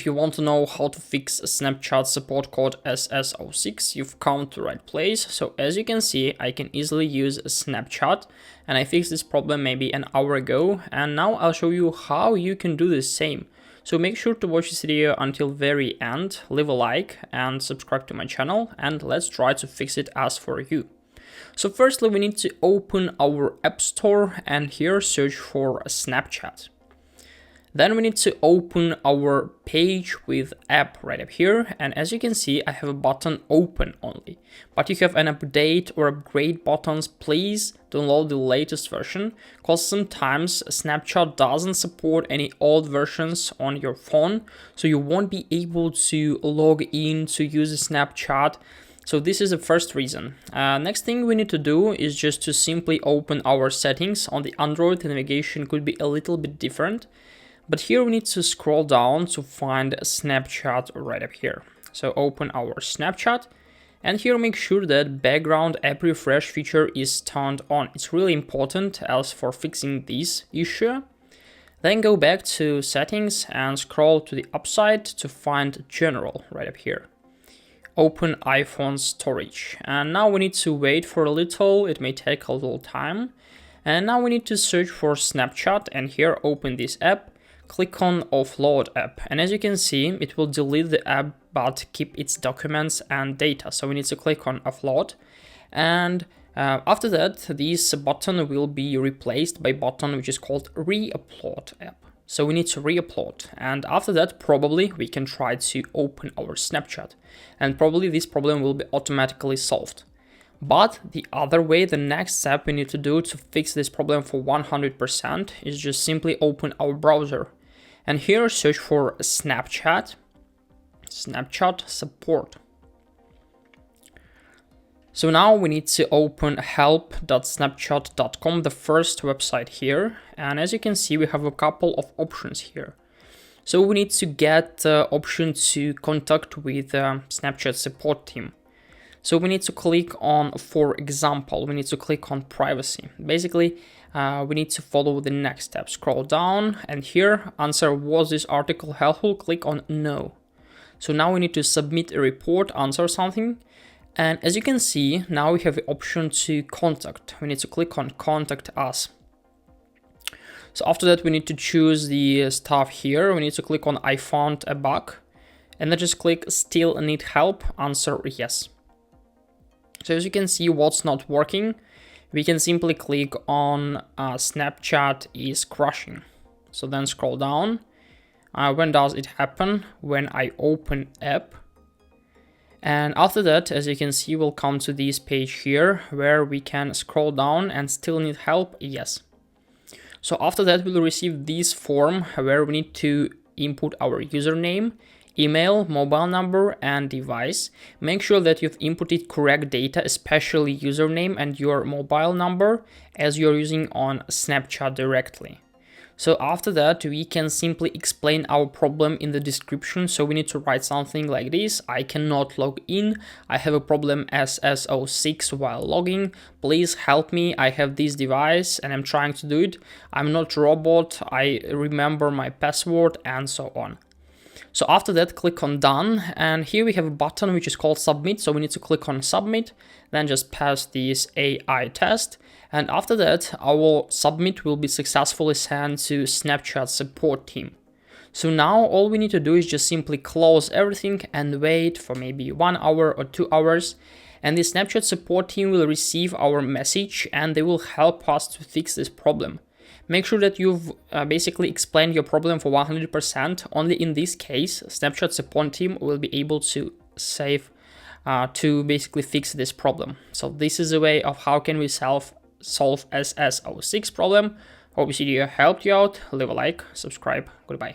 if you want to know how to fix Snapchat support code SS06, you've come to the right place. So as you can see, I can easily use Snapchat, and I fixed this problem maybe an hour ago, and now I'll show you how you can do the same. So make sure to watch this video until very end, leave a like and subscribe to my channel, and let's try to fix it as for you. So firstly, we need to open our App Store and here search for Snapchat. Then we need to open our page with app right up here, and as you can see, I have a button open only. But if you have an update or upgrade buttons, please download the latest version, because sometimes Snapchat doesn't support any old versions on your phone, so you won't be able to log in to use Snapchat. So this is the first reason. Next thing we need to do is just to simply open our settings. On the Android, the navigation could be a little bit different. But here we need to scroll down to find Snapchat right up here. So open our Snapchat, and here make sure that background app refresh feature is turned on. It's really important as for fixing this issue. Then go back to settings and scroll to the upside to find general right up here. Open iPhone storage, and now we need to wait for a little. It may take a little time. And now we need to search for Snapchat, and here open this app. Click on offload app, and as you can see, it will delete the app but keep its documents and data. So we need to click on offload, and after that, this button will be replaced by button which is called re-upload app. So we need to re-upload, and after that, probably we can try to open our Snapchat, and probably this problem will be automatically solved. But the other way, the next step we need to do to fix this problem for 100% is just simply open our browser. And here search for Snapchat support. So now we need to open help.snapchat.com, the first website here. And as you can see, we have a couple of options here. So we need to get the option to contact with Snapchat support team. So we need to click on, for example, we need to click on privacy. Basically, we need to follow the next step. Scroll down, and here answer, was this article helpful? Click on no. So now we need to submit a report, answer something. And as you can see, now we have the option to contact. We need to click on contact us. So after that, we need to choose the stuff here. We need to click on I found a bug, and then just click still need help, answer yes. So as you can see, what's not working, we can simply click on Snapchat is crashing. So then scroll down. When does it happen? When I open app. And after that, as you can see, we'll come to this page here where we can scroll down and still need help, yes. So after that, we'll receive this form where we need to input our username, email, mobile number, and device. Make sure that you've inputted correct data, especially username and your mobile number, as you're using on Snapchat directly. So after that, we can simply explain our problem in the description. So we need to write something like this: I cannot log in. I have a problem SS06 while logging. Please help me. I have this device and I'm trying to do it. I'm not a robot. I remember my password, and so on. So after that, click on done, and here we have a button which is called submit. So we need to click on submit, then just pass this AI test. And after that, our submit will be successfully sent to Snapchat support team. So now all we need to do is just simply close everything and wait for maybe 1 hour or 2 hours. And the Snapchat support team will receive our message and they will help us to fix this problem. Make sure that you've basically explained your problem for 100%. Only in this case, Snapchat support team will be able to to basically fix this problem. So this is a way of how can we solve SS06 problem. Hope this video helped you out. Leave a like, subscribe. Goodbye.